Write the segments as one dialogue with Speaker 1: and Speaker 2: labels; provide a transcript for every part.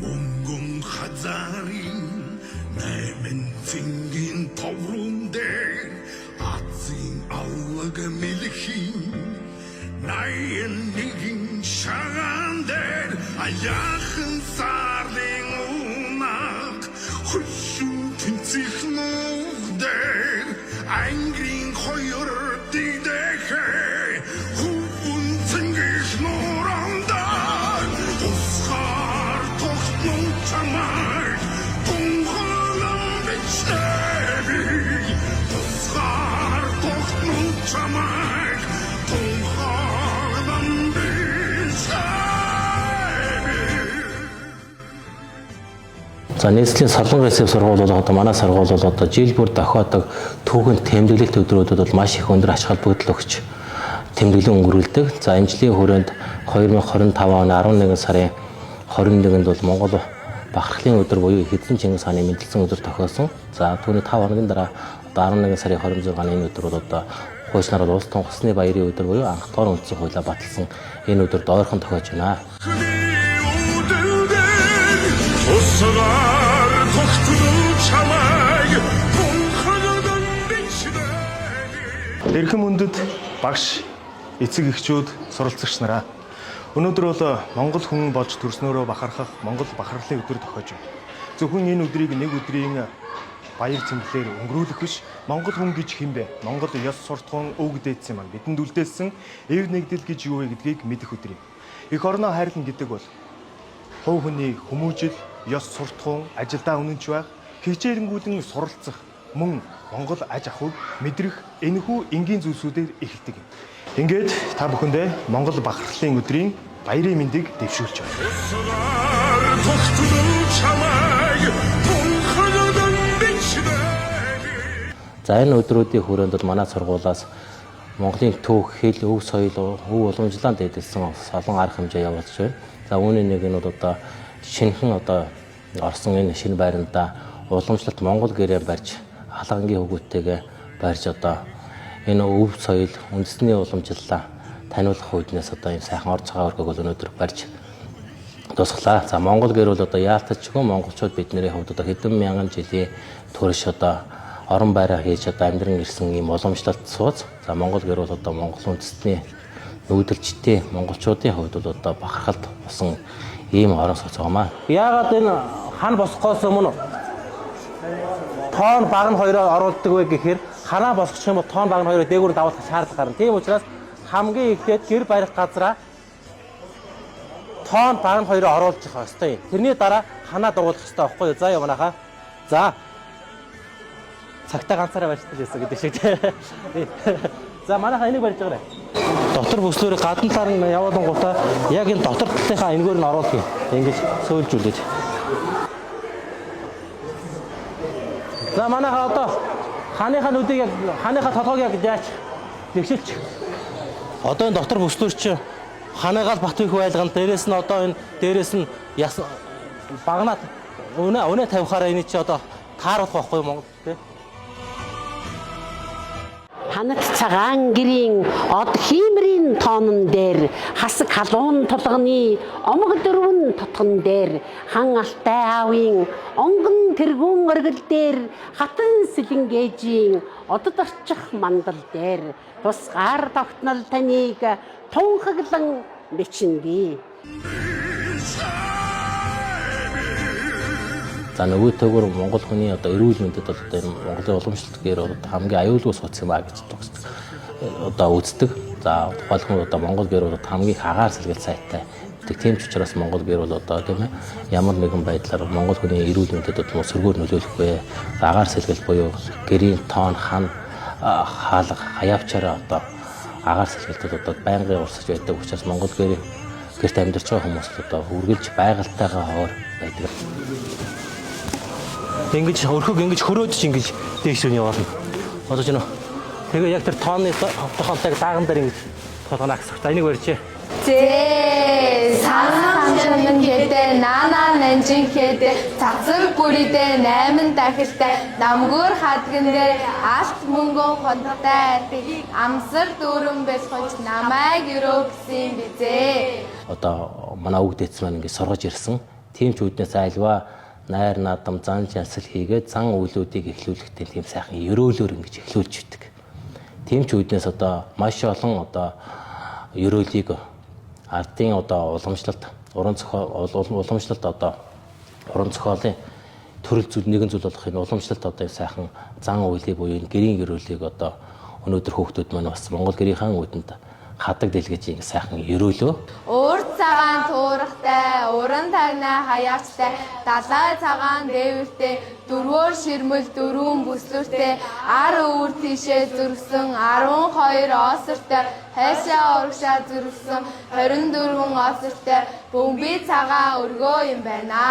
Speaker 1: Mongol Hazarin, Nemen Zingin Taurunder, Atzin Allaga Milchin, Nayen Nigin Shagander, Ayachen Sarling Unak, Hushut in sich Nuder, Eingrin Heuer Dideche, Hubun Zingisch Noranda, Uschar Tochtnung Chamar, Tunghalam Bitstevi, Uschar Tochtnung Chamar, Tunghalam Bitstevi.
Speaker 2: За нийслэлийн солонгос хэсэг сургууль бол одоо манай сургууль бол одоо жил бүр дохиодог түүхэнд тэмдэглэлт өдрүүдэд бол маш их өндөр ач холбогдол өгч тэмдэглэн өнгөрүүлдэг. За энэ жилийн хүрээнд 2025 оны 11 сарын 21-нд бол Монгол бахархлын өдөр буюу Хэдэн Чингис хааны мэндэлсэн өдөр тохиолсон. За түүний 5 хоногийн дараа одоо 11 сарын 26-ны энэ өдөр бол одоо хууч нарууд улс тун усны баярын өдөр буюу анх дугаар үндсэн хуулиа баталсан энэ өдөрт ойрхон тохиож байна.
Speaker 3: Эрхэм хүндэт багш, эцэг эхчүүд, суралцагч нараа. Өнөөдөр бол Монгол хүн болж төрснөөрөө бахархах Монгол бахархлын өдөр тохиож байна. Зөвхөн энэ өдрийг нэг өдрийн баяр цэмглэлээр өнгөрүүлэх биш, Монгол хүн гэж хинбэ? Монгол ёс суртахуун өвөг дээдсэн маань бидэнд үлдээсэн эв нэгдэл гэж юу вэ гэдгийг мэдэх өдөр юм. Эх орноо хайрлан гэдэг бол хувь хүний хүмүүжил, ёс суртахуун, ажилдаа үнэнч байх, хичээрэнгүүлэн суралцах мөн Монгол аж ахуйг мэдрэх энэхүү энгийн зүйлсүүдээр эхэлдэг юм. Ингээд та бүхэндээ Монгол бахархлын өдрийн баярын мэндийг дэвшүүлж байна.
Speaker 2: За энэ өдрүүдийн хүрээнд бол манай сургуулиас Монголын төв, хэл, өв соёл, өв уламжлалаанд дэдэлсэн олон арга хэмжээ явуулж байна. За үүний нэг нь бол одоо шинэхэн одоо орсон энэ шинэ байранда уламжлалт Монгол гэрээ барьж хаалгангийн хөвгүүтэйгээ барьж одоо энэ өв соёл, үндэсний уламжлалаа таниулах үүднээс одоо энэ сайхан орж байгаа өргөг бол өнөөдөр барьж тусглаа. За Монгол гэр бол одоо яалтчгүй монголчууд бидний хувьд одоо хэдэн мянган жилийн турш одоо орон байраа хийж одоо амьдран ирсэн ийм уламжлалт сууц. За Монгол гэр бол одоо Монгол үндэстний нүүдэлчтэй монголчуудын хувьд бол одоо бахархалд болсон ийм орон сууц байгаамаа. Яагаад энэ хан босгохоос өмнө тоон баг нь хоёроо оруулдаг вэ гэхээр ханаа босгох юм бол тоон баг нь хоёроо дээгүүр давуулах шаардлага гарна. Тийм учраас хамгийн ихтэй гэр барих газараа тоон баг нь хоёроо оруулж явах ёстой юм. Тэрний дараа ханаа дуулах ёстой байхгүй юу? За яа манайхаа. За цагтаа ганцаараа барьдаг гэсэн гэдэг шиг тийм. За манайхаа энийг барьж байгаарай. Дотор бүслүүрийг гадна талаар нь явуулангуудаа яг энэ дотор талынхаа энэгээр нь оруулах юм. Ингэж сөүлжүүлээд. За манайхаа одоо ханыхаа нүдийг яг ханыхаа толгойг яг яаж тэгшилч. Одоо энэ дотор бүслүүр чи ханыгаал бат их байлгана. Дээрээс нь одоо энэ дээрээс нь яс багнаад өнөө тавихаараа энэ чи одоо тааруулах байхгүй юу Монгол тий.
Speaker 4: Ханад цагаан гэрийн од хиймрийн тоонон дээр хасаг халуун тулганы омог дөрвөн тутган дээр хан алтай аавын онгон тэргүүн оргил дээр хатан сэлэнгээжийн одод орчих мандал дээр тусгаар тогтнол таныг тунхаглан бичнэ би.
Speaker 2: За нөгөөтэйгөр Монгол хүний одоо эрүүл мэндэд бол одоо энэ Монголын уламжлалт гээр хамгийн аюулгүй сууц юм а гэж одоо үздэг. За тухайлбал одоо Монгол гээр бол хамгийн их агаар сэлгэл сайтай. Тийм ч учраас Монгол гээр бол одоо тийм ээ ямар нэгэн байдлаар Монгол хүний эрүүл мэндэд бол сөргөөр нөлөөлөх вэ? Агаар сэлгэл буюу гэрийн тоон, хан, хаалга, хаяавчаараа одоо агаар сэлгэлтүүд одоо байнгын урсаж байдаг учраас Монгол гэрт амьдарч байгаа хүмүүс одоо үргэлж байгальтайгаа хоор байдаг. Ингэж өрхөг ингэж хөрөөдөж ингэж дээшүүн яваална. Одоо ч нөө тэгээ яг тэр тооны тохиолтойг дааган дээр ингэж толгоноо агсах. Энийг барьчээ.
Speaker 5: Зээ санаа гэдэг наана нанжин гэдэг цацар бүрийдээ 8 дахилтай намгөр хадган дээр алт мөнгөн хоттой амсар дүүрэн бэлхэж намайг өрөө гэсэн бизээ.
Speaker 2: Одоо манай өвөг дээдс маань ингэ сургаж ирсэн Тийм ч үүднээс альва найр наадам зан жансал хийгээд зан үйлүүдийг эхлүүлэхдээ тийм сайхан ерөөлөөр ингэж эхлүүлж өгдөг. Тийм ч үүднээс одоо маш олон одоо ерөөлийг ардын одоо уламжлалт, уран уламжлалт одоо уран зохиолын төрөл зүйл нэгэн зүйл болох энэ уламжлалт одоо сайхан зан үйлийг буюу энэ гэрийн ерөөлийг одоо өнөөдөр хүүхдүүд маань бас Монгол гэрийн үүдэнд хадаг дэлгэж ингэ сайхан ерөөлөө.
Speaker 5: Урд цагаан туурахтай, уран тагнаа хаяавчтай, далай цагаан дээвэртэй, дөрвөөр ширмэл дөрвөн бүслүүртэй, ар өвөр тийшээ зүргсэн 12 осортой, хайшаа урагшаа зүргсэн 24 осортой, бөмбөг цагаан өргөө юм байна.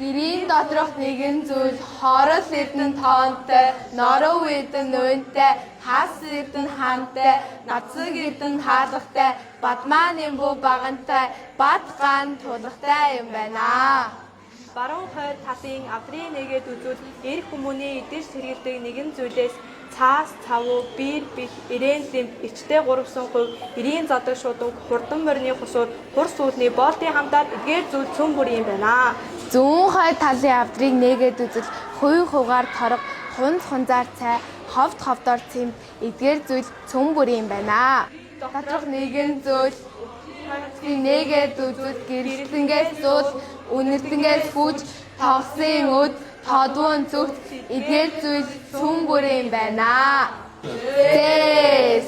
Speaker 5: Гэрийн доторх нэгэн зүйл хорол эдэн тоонтой, норов эдэн нуйнтай, хас эдэн хаантай, нацэг эдэн хаалгатай, бадмаа нэмбүү багантай, бат ган тулгатай юм байна.
Speaker 6: Баруун хойд талын авдрын нэгэд үзвэл эрх хүмүүний идэж сэргийлдэг нэгэн зүйлээс цаас, цавуу, биер, бих, ирээн лимт, ичтэй 3%, ирийн задаг шудаг, хурдан морины хусуур, хурс үүлний боолтын хамтаар эдгээр зүйл цөм бүр юм байна.
Speaker 5: Зүүн хойд талын авдрыг нээгээд үзэл хувь хувгаар торог, хунц хунзаар цай, ховд ховдоор цэмт, эдгээр зүйл цөм бүр юм байна. Доторх нэгэн зүйл нээгээд үзвэл гэрэлтэнгээс зуул, үнэртэнгээс хүүж, тогсын өд, тодвон зүгт, эдгээр зүйл цөм бүр юм байна.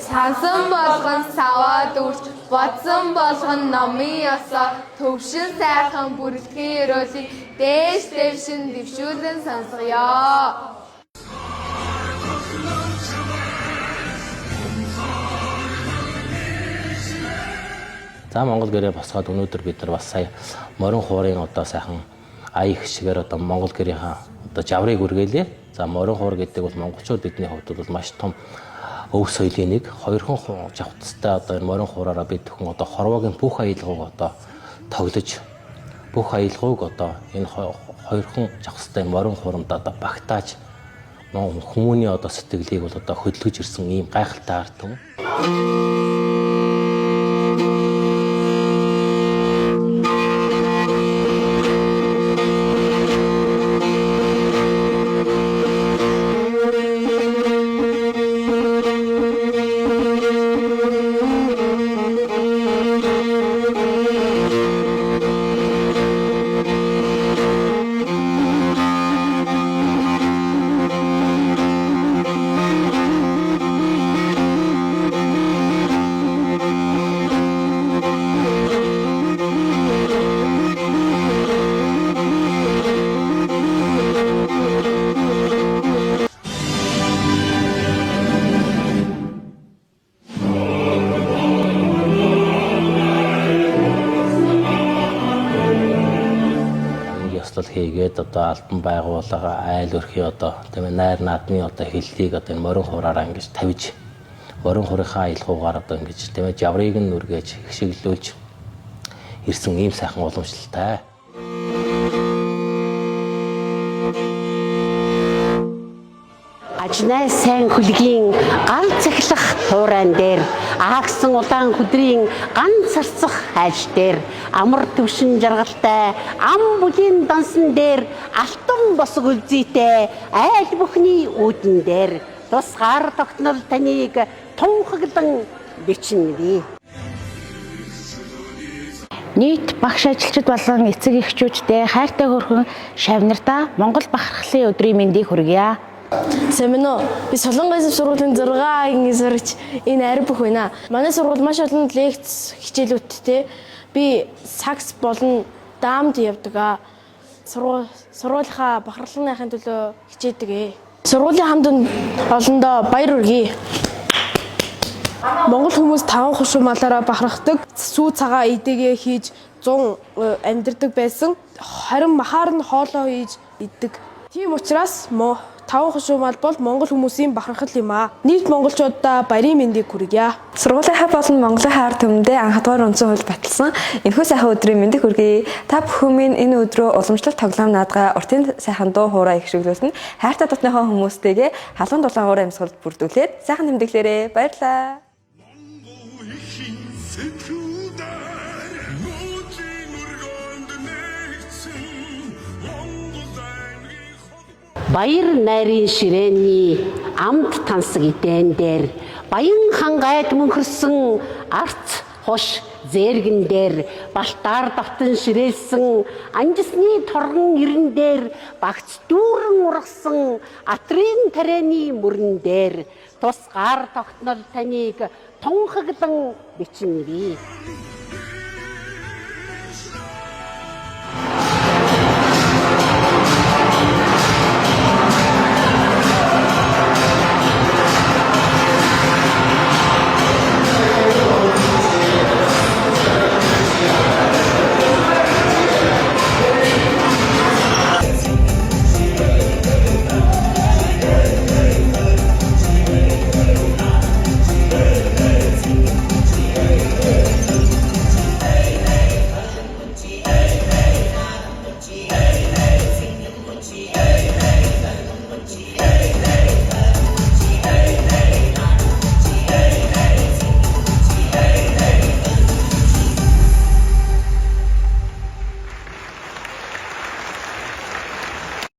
Speaker 5: Сансан болгон саваад үрч, бодсон болгон номын ёсоо, төвшин сайхан бүрэлдэхүүн ерөөлийг дээш дэвшин дэвшүүлэн сонсгоё.
Speaker 2: За Монгол гэрээ босгоод өнөөдөр бид нар бас сая морин хуурын одоо сайхан ая их шигээр одоо Монгол гэрийнхаа одоо жаврыг үргэлээ. За морин хуур гэдэг бол монголчууд бидний хувьд бол маш том өв соёлын нэг. Хоёрхан жавцтай одоо энэ морин хуураараа бид бүхэн одоо хорвоогийн бүх аялгауг одоо тоглож бүх аялгауг одоо энэ хоёрхан жавцтай морин хууранд одоо багтааж хүмүүний одоо сэтгэлийг бол одоо хөдөлгөж ирсэн ийм гайхалтай арт түмэн. Хийгээд одоо албан байгууллага айл өрхийн одоо тийм ээ найр наадмын одоо хиллийг одоо энэ морин хуураараа ингэж тавьж морин хуурийнхаа аялгаугаар одоо ингэж тийм ээ жаврыг нь үргэж хшиглүүлж ирсэн ийм сайхан уламжлалтай.
Speaker 4: Ажнай сайн хүлгийн гал цахилах хуурайн дээр аагсан улаан хөдрийн ган царцах хайж дээр амар төвшин жаргалтай ам бүлийн дансан дээр алтан босог үлзийтэй айл бүхний үүдэн дээр тусгаар тогтнол таныг тунхаглан бичнэ.
Speaker 7: Нийт багш ажилчид болон эцэг эхчүүдтэй хайртай хөрхөн шавнартаа Монгол бахархлын өдрийн мэндийг хүргье.
Speaker 8: Сэмнэ би Солонгос сургуулийн 6-гийн сурч энэ ари бүх байна. Манай сургууль маш олон лекц хичээлүүдтэй би сакс болон даамд явдаг. Сургуулийнхаа бахархлынхын төлөө хичээдэг. Сургуулийн хамт олондоо баяр хүргэе. Монгол хүмүүс таван хушуумалаараа бахархдаг, сүү цагаа идэгээ хийж 100 амьдэрдэг байсан. Харин махаар нь хоолоо хийж иддэг. Тийм учраас таван хушуумал бол монгол хүмүүсийн бахархал юм аа. Нийт монголчуудаа баярын мэндийг хүргье.
Speaker 9: Сургуулийнхаа болон Монголынхаа ард түмэндээ анх дугаар үндсэн хууль баталсан энэхүү сайхан өдрийн мэндийг хүргэе. Та бүхэн минь энэ өдрөө уламжлалт тоглоом наадгаа уртын сайхан дуу хоороо ихшүүлүүлсэн хайртай дотныхоо хүмүүстэйгээ халуун дулаангаараа амьсгалд бүрдүүлээд сайхан тэмдэглээрээ баярлалаа.
Speaker 1: Сэтгэлдээ мөчийн өргөнд нэгс
Speaker 4: Баяр найрын ширээний амт тансаг эдэн дээр баян хангайд мөнхөрсөн арц хош зээргэн дээр балтаар давтан ширээсэн анжисны торгон ирэн дээр багц дүүрэн ургасан атрын тарианы мөрөн дээр тус гар тогтнол таныг тунхаглан бичнэ би.